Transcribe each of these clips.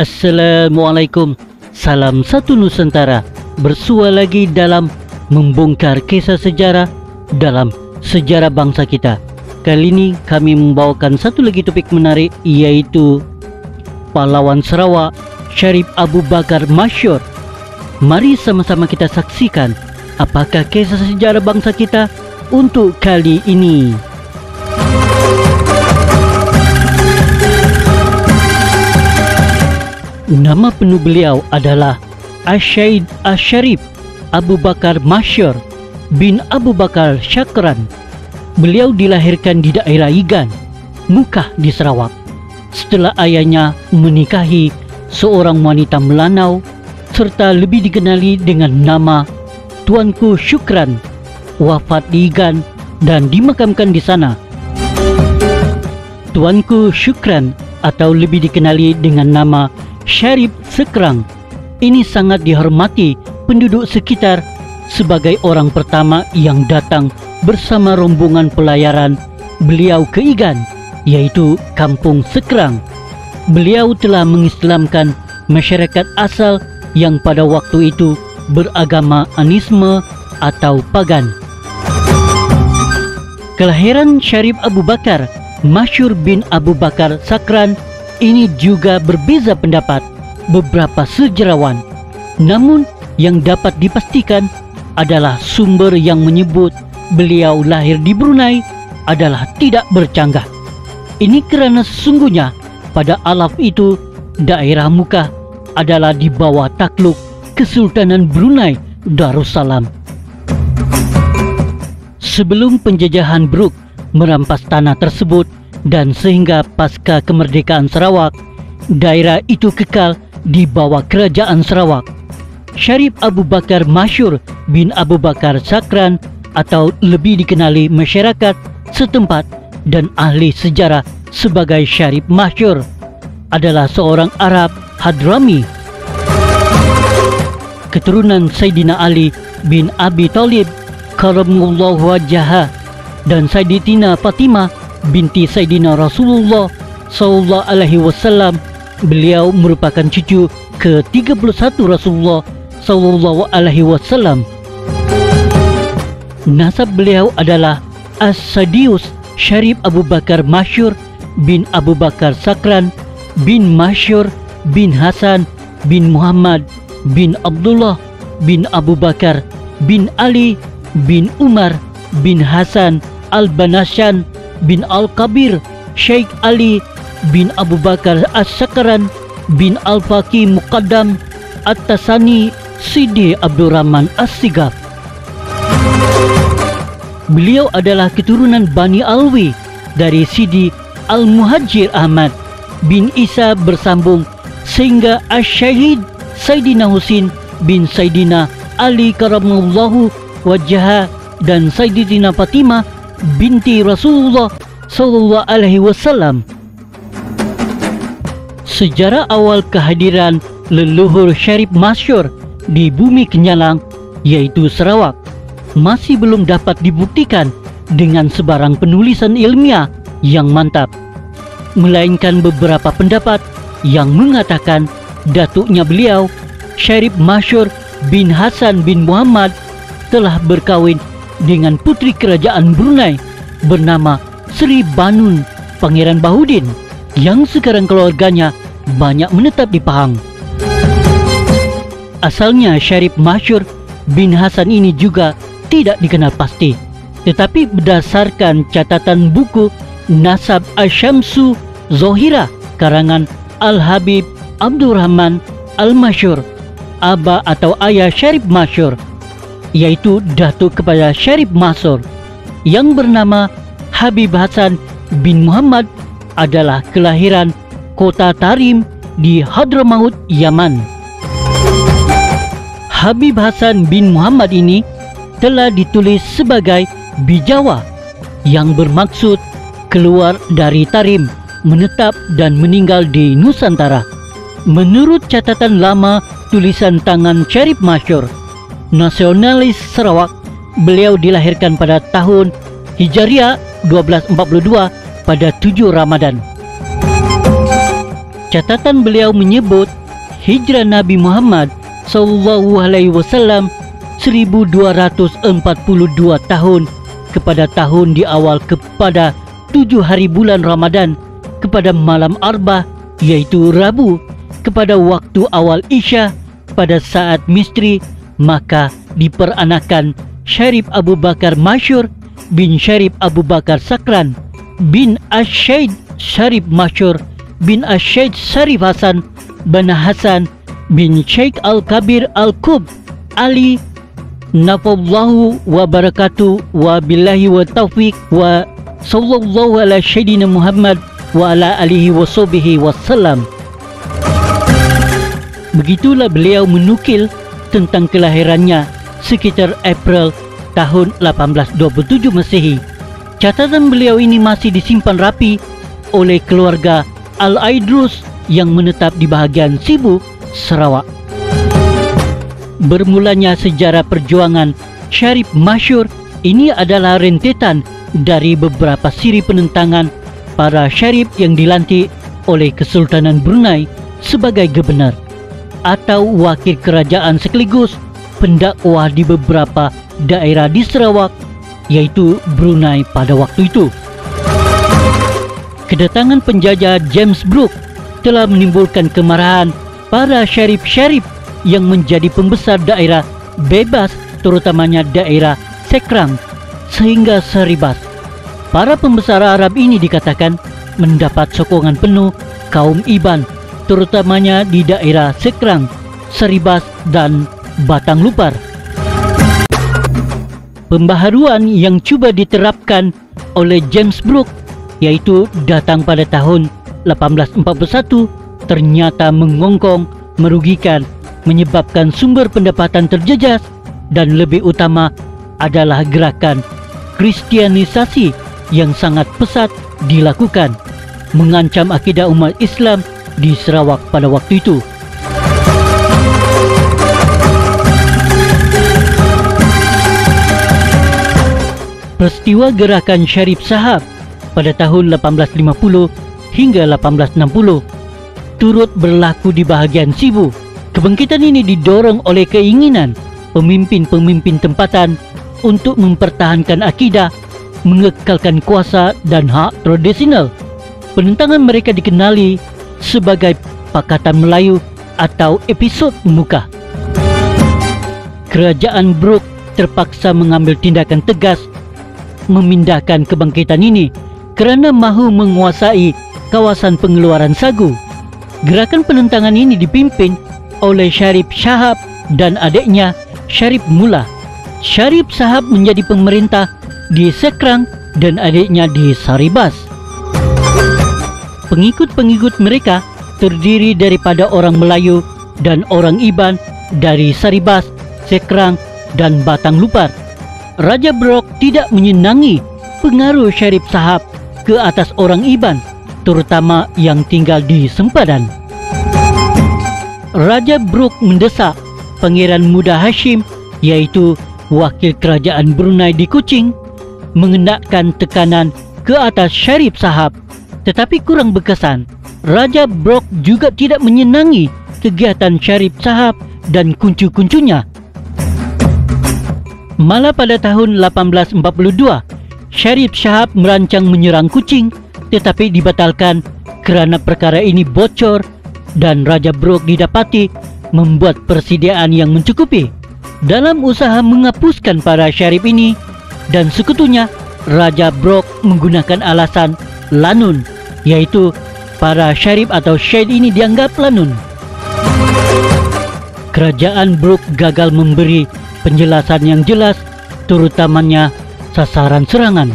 Assalamualaikum. Salam satu Nusantara. Bersua lagi dalam membongkar kisah sejarah dalam sejarah bangsa kita. Kali ini kami membawakan satu lagi topik menarik, yaitu pahlawan Sarawak Syarif Abu Bakar Masyhur. Mari sama-sama kita saksikan apakah kisah sejarah bangsa kita untuk kali ini. Nama penuh beliau adalah Asy-Syaid Asy-Syarif Abu Bakar Masyhur bin Abu Bakar Syakran. Beliau dilahirkan di daerah Igan, Mukah di Sarawak. Setelah ayahnya menikahi seorang wanita Melanau serta lebih dikenali dengan nama Tuanku Syukran, wafat di Igan dan dimakamkan di sana. Tuanku Syukran atau lebih dikenali dengan nama Syarif Sekrang ini sangat dihormati penduduk sekitar sebagai orang pertama yang datang bersama rombongan pelayaran beliau ke Igan, yaitu Kampung Sekrang. Beliau telah mengislamkan masyarakat asal yang pada waktu itu beragama anisme atau pagan. Kelahiran Syarif Abu Bakar Masyhur bin Abu Bakar Sakran ini juga berbeza pendapat beberapa sejarawan. Namun yang dapat dipastikan adalah sumber yang menyebut beliau lahir di Brunei adalah tidak bercanggah. Ini kerana sesungguhnya pada alaf itu daerah Mukah adalah di bawah takluk Kesultanan Brunei Darussalam. Sebelum penjajahan Bruk merampas tanah tersebut dan sehingga pasca kemerdekaan Sarawak, daerah itu kekal di bawah kerajaan Sarawak. Syarif Abu Bakar Masyhur bin Abu Bakar Sakran atau lebih dikenali masyarakat setempat dan ahli sejarah sebagai Syarif Masyhur adalah seorang Arab Hadrami, keturunan Sayyidina Ali bin Abi Thalib karramallahu wajhaha dan Sayyidatina Fatimah binti Sayyidina Rasulullah sallallahu alaihi wasallam. Beliau merupakan cucu ke-31 Rasulullah sallallahu alaihi wasallam. Nasab beliau adalah As-Sadius Syarif Abu Bakar Masyhur bin Abu Bakar Sakran bin Masyhur bin Hasan bin Muhammad bin Abdullah bin Abu Bakar bin Ali bin Umar bin Hasan Al-Banasyan bin Al-Kabir Syekh Ali bin Abu Bakar As-Sakran bin Al-Faqih Muqaddam At-Tasani Sidi Abdurrahman As-Sigaf. Beliau adalah keturunan Bani Alwi dari Sidi Al-Muhajir Ahmad bin Isa bersambung sehingga Asy-Syahid Sayyidina Husin bin Sayyidina Ali karramallahu wajhaha dan Sayyidatina Fatimah binti Rasulullah sallallahu alaihi wasallam. Sejarah awal kehadiran leluhur Syarif Masyhur di bumi Kenyalang, yaitu Sarawak, masih belum dapat dibuktikan dengan sebarang penulisan ilmiah yang mantap, melainkan beberapa pendapat yang mengatakan datuknya beliau Syarif Masyhur bin Hasan bin Muhammad telah berkahwin dengan putri kerajaan Brunei bernama Sri Banun Pangeran Bahudin yang sekarang keluarganya banyak menetap di Pahang. Asalnya Syarif Masyhur bin Hasan ini juga tidak dikenal pasti, tetapi berdasarkan catatan buku Nasab Asy-Syamsu Zohira karangan Al-Habib Abdurrahman Al-Masyhur, aba atau ayah Syarif Masyhur, yaitu datuk kepada Syarif Masyhur yang bernama Habib Hasan bin Muhammad adalah kelahiran kota Tarim di Hadramaut, Yaman. Habib Hasan bin Muhammad ini telah ditulis sebagai Bijawa yang bermaksud keluar dari Tarim, menetap dan meninggal di Nusantara. Menurut catatan lama tulisan tangan Syarif Masyhur, nasionalis Sarawak, beliau dilahirkan pada tahun Hijriah 1242 pada 7 Ramadan. Catatan beliau menyebut hijrah Nabi Muhammad SAW 1242 tahun kepada tahun di awal kepada 7 hari bulan Ramadan kepada malam Arba'ah yaitu Rabu kepada waktu awal Isya pada saat misteri, maka diperanakan Syarif Abu Bakar Masyur bin Syarif Abu Bakar Sakran bin Asyid Syarif Masyur bin Asyid Syarif Hasan bin Hasan bin Sheikh Al-Kabir Al-Qub Ali nafallahu wa barakatuh wa billahi wa taufiq wa sallallahu ala syedina Muhammad wa ala alihi wa sahbihi wassalam. Begitulah beliau menukil tentang kelahirannya sekitar April tahun 1827 Masehi. Catatan beliau ini masih disimpan rapi oleh keluarga Al-Aidrus yang menetap di bahagian Sibu, Sarawak. Bermulanya sejarah perjuangan Syarif Masyur ini adalah rentetan dari beberapa siri penentangan para syarif yang dilantik oleh Kesultanan Brunei sebagai gubernur atau wakil kerajaan sekaligus pendakwah di beberapa daerah di Sarawak yaitu Brunei pada waktu itu. Kedatangan penjajah James Brooke telah menimbulkan kemarahan para syarif-syarif yang menjadi pembesar daerah bebas terutamanya daerah Sekrang sehingga Saribas. Para pembesar Arab ini dikatakan mendapat sokongan penuh kaum Iban terutamanya di daerah Sekrang, Saribas dan Batang Lupar. Pembaharuan yang cuba diterapkan oleh James Brooke yaitu datang pada tahun 1841 ternyata mengongkong, merugikan, menyebabkan sumber pendapatan terjejas dan lebih utama adalah gerakan Kristianisasi yang sangat pesat dilakukan mengancam akidah umat Islam di Sarawak pada waktu itu. Peristiwa gerakan Syarif Sahab pada tahun 1850 hingga 1860 turut berlaku di bahagian Sibu. Kebangkitan ini didorong oleh keinginan pemimpin-pemimpin tempatan untuk mempertahankan akidah, mengekalkan kuasa dan hak tradisional. Penentangan mereka dikenali sebagai Pakatan Melayu atau episod muka. Kerajaan Brooke terpaksa mengambil tindakan tegas memindahkan kebangkitan ini kerana mahu menguasai kawasan pengeluaran sagu. Gerakan penentangan ini dipimpin oleh Syarif Sahab dan adiknya Syarif Mullah. Syarif Sahab menjadi pemerintah di Sekrang dan adiknya di Saribas. Pengikut-pengikut mereka terdiri daripada orang Melayu dan orang Iban dari Saribas, Sekrang dan Batang Lupar. Raja Brooke tidak menyenangi pengaruh Syarif Sahab ke atas orang Iban, terutama yang tinggal di sempadan. Raja Brooke mendesak Pangeran Muda Hashim yaitu wakil kerajaan Brunei di Kuching mengendakkan tekanan ke atas Syarif Sahab, tetapi kurang berkesan. Raja Brooke juga tidak menyenangi kegiatan Syarif Sahab dan kuncu-kuncunya. Malah pada tahun 1842, Syarif Sahab merancang menyerang Kuching tetapi dibatalkan kerana perkara ini bocor dan Raja Brooke didapati membuat persediaan yang mencukupi. Dalam usaha menghapuskan para syarif ini dan sekutunya, Raja Brooke menggunakan alasan lanun, yaitu para syarif atau syed ini dianggap lanun. Kerajaan Brooke gagal memberi penjelasan yang jelas, terutamanya sasaran serangan.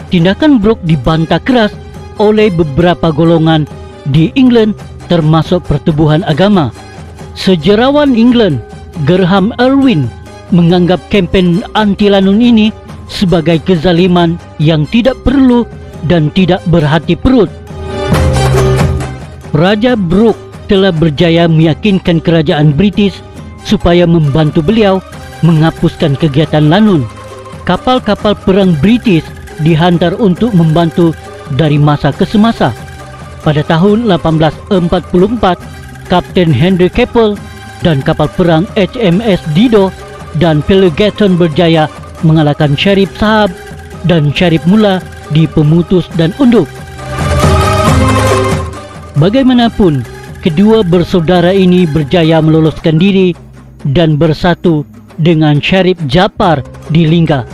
Tindakan Brooke dibantah keras oleh beberapa golongan di England termasuk pertubuhan agama. Sejarawan England Graham Irwin menganggap kempen anti-lanun ini sebagai kezaliman yang tidak perlu dan tidak berhati perut. Raja Brooke telah berjaya meyakinkan kerajaan British supaya membantu beliau menghapuskan kegiatan lanun. Kapal-kapal perang British dihantar untuk membantu dari masa ke semasa. Pada tahun 1844, Kapten Henry Keppel dan kapal perang HMS Dido dan Pelegaton berjaya mengalahkan Sharif Shahab dan Sharif Mullah di pemutus dan unduk. Bagaimanapun, kedua bersaudara ini berjaya meloloskan diri dan bersatu dengan Sharif Jafar di Lingga.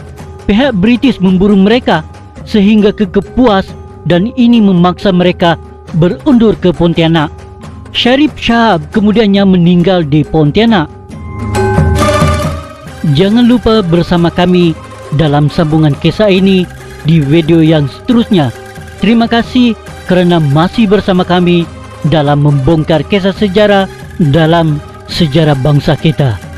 Pihak British memburu mereka sehingga ke Kapuas dan ini memaksa mereka berundur ke Pontianak. Sharif Shahab kemudiannya meninggal di Pontianak. Jangan lupa bersama kami dalam sambungan kisah ini di video yang seterusnya. Terima kasih kerana masih bersama kami dalam membongkar kisah sejarah dalam sejarah bangsa kita.